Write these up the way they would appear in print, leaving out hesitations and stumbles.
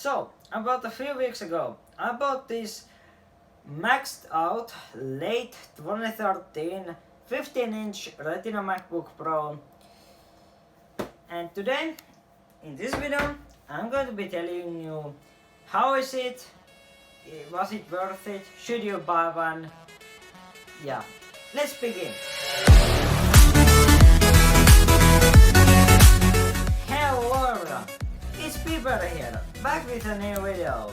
So, about a few weeks ago, I bought this maxed out late 2013 15-inch Retina MacBook Pro, and today in this video I'm going to be telling you how is it, was it worth it, should you buy one. Yeah, let's begin. Hello everyone, it's Peter here, back with a new video.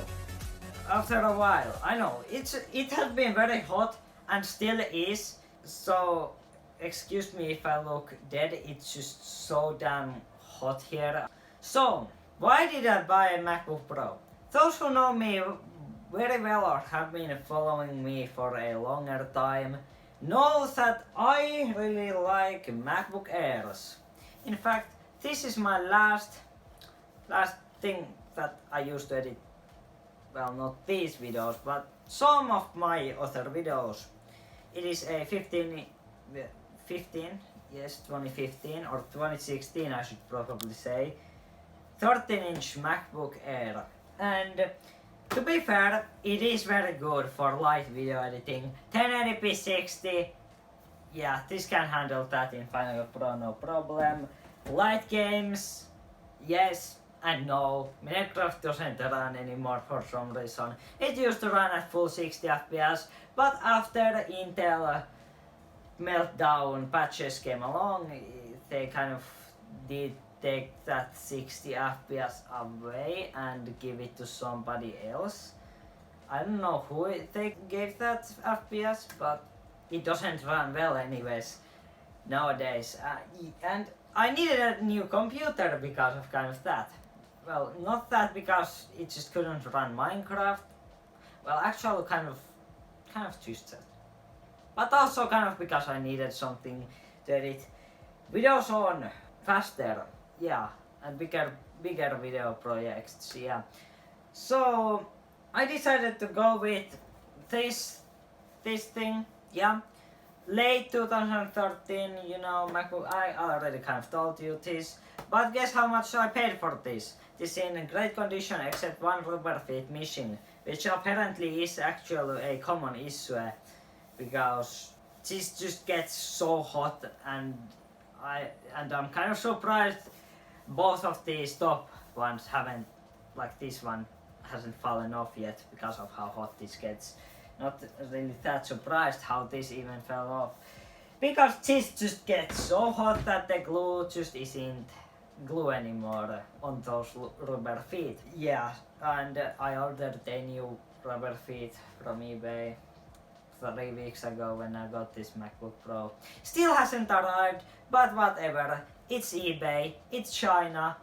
After a while, I know, it has been very hot and still is, so excuse me if I look dead, it's just so damn hot here. So, why did I buy a MacBook Pro? Those who know me very well or have been following me for a longer time know that I really like MacBook Airs. In fact, this is my last thing that I used to edit. Well, not these videos, but some of my other videos. It is a 2015 or 2016 I should probably say, 13-inch MacBook Air. And to be fair, it is very good for light video editing. 1080p 60, yeah, this can handle that in Final Cut Pro, no problem. Light games, yes and no. Minecraft doesn't run anymore for some reason. It used to run at full 60 FPS, but after Intel meltdown patches came along, they kind of did take that 60 FPS away and give it to somebody else. I don't know who they gave that FPS, but it doesn't run well anyways nowadays. And I needed a new computer because of kind of that. Well, not that because it just couldn't run Minecraft. Well, actually kind of just that. But also kind of because I needed something to edit videos on faster. Yeah, and bigger video projects, yeah. So I decided to go with this thing, yeah. Late 2013, you know, MacBook, I already kind of told you this, but guess how much I paid for this? This is in great condition except one rubber feet missing, which apparently is actually a common issue, because this just gets so hot, and I'm kind of surprised both of these top ones haven't, like this one hasn't fallen off yet because of how hot this gets. Not really that surprised how this even fell off, because this just gets so hot that the glue just isn't glue anymore on those rubber feet. Yeah, and I ordered a new rubber feet from eBay 3 weeks ago when I got this MacBook Pro. Still hasn't arrived, but whatever. It's eBay, it's China,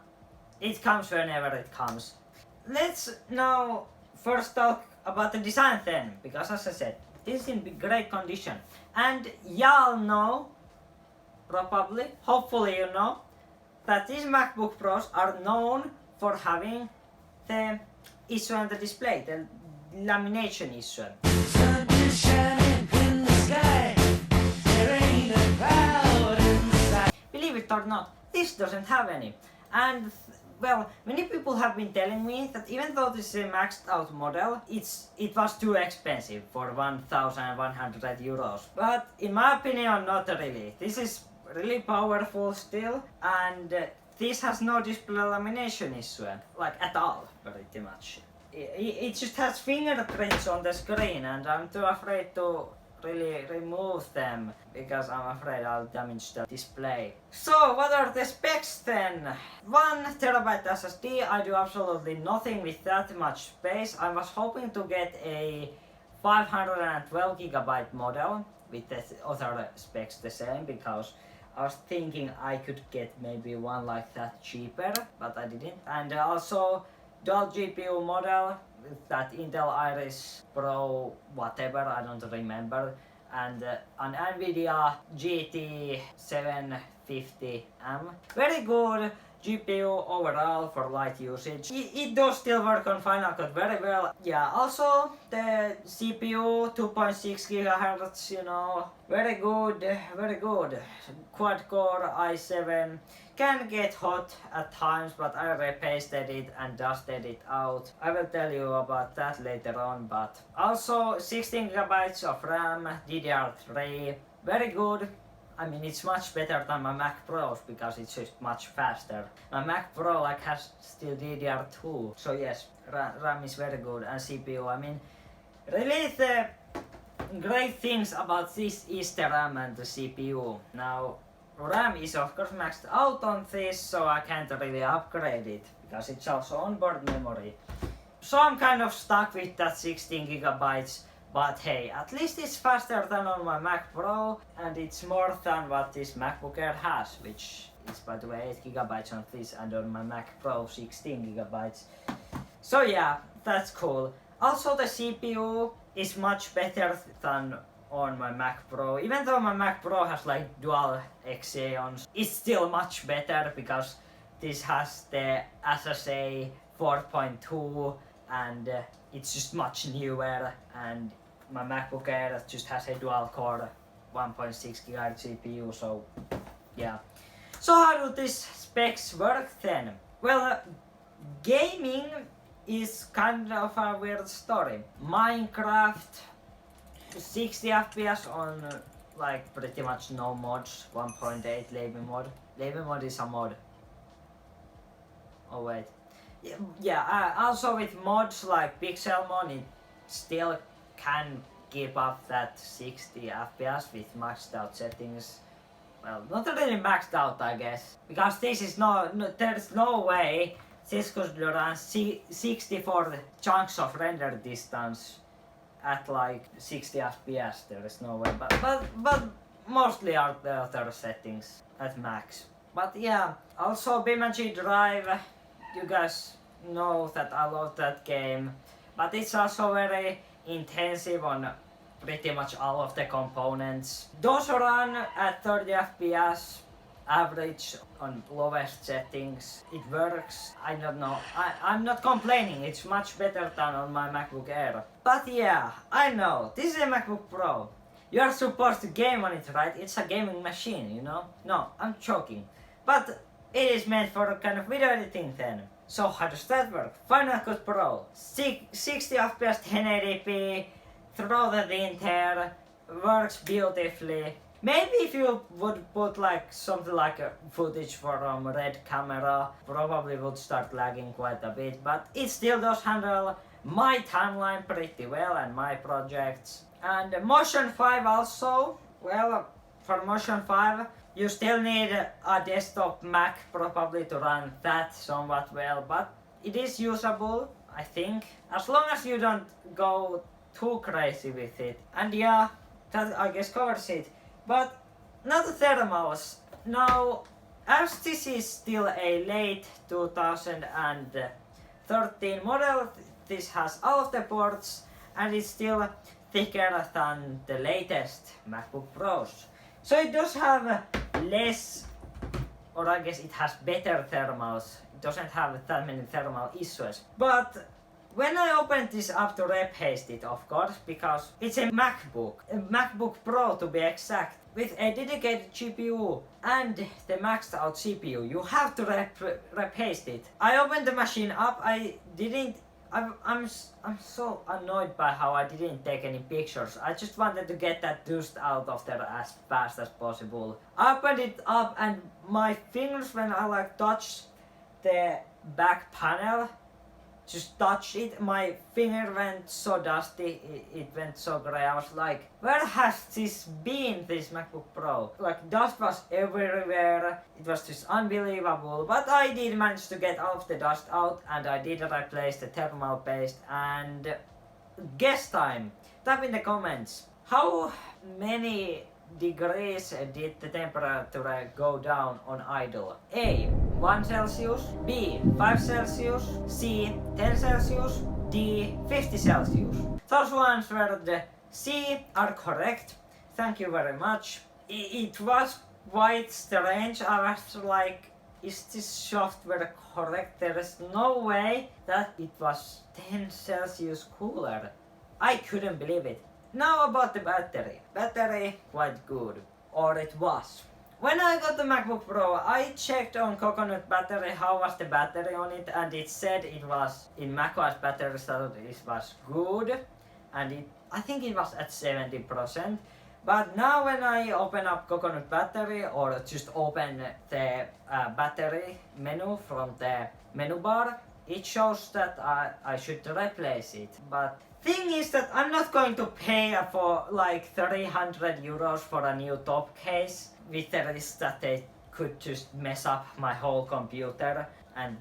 it comes whenever it comes. Let's now first talk about the design then, because as I said, this is in great condition. And y'all know, probably, hopefully you know, that these MacBook Pros are known for having the issue on the display, the lamination issue. Sun is shining in the sky, there ain't a cloud in the sky. Believe it or not, this doesn't have any. And well, many people have been telling me that even though this is a maxed out model, it was too expensive for 1,100 euros. But in my opinion, not really. This is really powerful still, and this has no display lamination issue, like at all, pretty much. It just has fingerprints on the screen, and I'm too afraid to really remove them because I'm afraid I'll damage the display. So what are the specs then? 1TB SSD, I do absolutely nothing with that much space. I was hoping to get a 512GB model with the other specs the same, because I was thinking I could get maybe one like that cheaper, but I didn't. And also dual GPU model with that Intel Iris Pro whatever, I don't remember, and an NVIDIA GT 750M. Very good GPU overall for light usage. It does still work on Final Cut very well. Yeah, also the CPU 2.6 GHz, you know, very good, very good. Quad core i7 can get hot at times, but I repasted it and dusted it out. I will tell you about that later on, but also 16 GB of RAM, DDR3, very good. I mean, it's much better than my Mac Pros because it's just much faster. My Mac Pro like has still DDR2, so yes, RAM is very good, and CPU. I mean, really the great things about this is the RAM and the CPU. Now, RAM is of course maxed out on this, so I can't really upgrade it because it's also onboard memory. So I'm kind of stuck with that 16 GB. But hey, at least it's faster than on my Mac Pro, and it's more than what this MacBook Air has, which is by the way 8 GB on this, and on my Mac Pro 16 GB. So yeah, that's cool. Also the CPU is much better than on my Mac Pro. Even though my Mac Pro has like dual Xeons, it's still much better because this has the SSA 4.2 and it's just much newer, and my MacBook Air just has a dual core 1.6 GHz CPU, so yeah. So how do these specs work then? Well, gaming is kind of a weird story. Minecraft 60 FPS on like pretty much no mods, 1.8 Label mod. Label mod is a mod. Oh wait. Yeah, also with mods like Pixelmon, it still can keep up that 60 FPS with maxed out settings. Well, not really maxed out, I guess, because this is there's no way this could run 64 chunks of render distance at like 60 FPS. There is no way, but mostly are the other settings at max. But yeah, also BeamNG Drive. You guys know that I love that game, but it's also very intensive on pretty much all of the components. Those run at 30 FPS average on lowest settings. It works. I don't know. I'm not complaining. It's much better than on my MacBook Air. But yeah, I know. This is a MacBook Pro. You are supposed to game on it, right? It's a gaming machine, you know? No, I'm joking. But it is meant for a kind of video editing then. So how does that work? Final Cut Pro, 60 FPS 1080p, throw that in there, works beautifully. Maybe if you would put like something like a footage from Red camera, probably would start lagging quite a bit, but it still does handle my timeline pretty well and my projects. And Motion 5 also, well, for Motion 5, you still need a desktop Mac probably to run that somewhat well, but it is usable, I think, as long as you don't go too crazy with it. And yeah, that I guess covers it. But not the thermals. Now, as this is still a late 2013 model, this has all of the ports and it's still thicker than the latest MacBook Pros. So it does have less, or I guess it has better thermals. It doesn't have that many thermal issues. But when I opened this up to repaste it, of course, because it's a MacBook Pro to be exact, with a dedicated GPU and the maxed out CPU, you have to repaste it. I opened the machine up, I'm so annoyed by how I didn't take any pictures. I just wanted to get that dust out of there as fast as possible. I opened it up and my fingers, when I like touched the back panel, just touched it, my finger went so dusty, it went so grey. I was like, where has this been, this MacBook Pro? Like, dust was everywhere, it was just unbelievable. But I did manage to get all of the dust out, and I did replace the thermal paste. And guess time, type in the comments, how many degrees did the temperature go down on idle? A. 1 Celsius, B. 5 Celsius, C. 10 Celsius, D. 50 Celsius. Those who answered C are correct. Thank you very much. It was quite strange. I was like is this software correct? There is no way that it was 10 Celsius cooler. I couldn't believe it. Now about the battery. Battery quite good. Or it was. When I got the MacBook Pro, I checked on Coconut battery how was the battery on it, and it said it was in macOS battery status it was good, and I think it was at 70%. But now when I open up Coconut battery or just open the battery menu from the menu bar, it shows that I should replace it. But thing is that I'm not going to pay for like 300 euros for a new top case with the risk that they could just mess up my whole computer and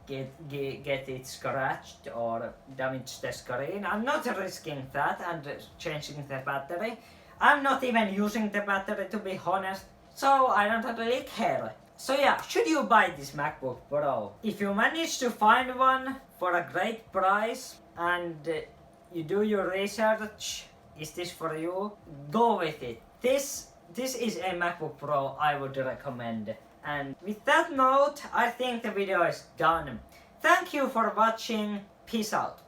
get it scratched or damage the screen. I'm not risking that and changing the battery. I'm not even using the battery, to be honest, so I don't really care. So yeah, should you buy this MacBook Pro? If you manage to find one for a great price and you do your research, is this for you? Go with it. This is a MacBook Pro I would recommend. And with that note, I think the video is done. Thank you for watching. Peace out.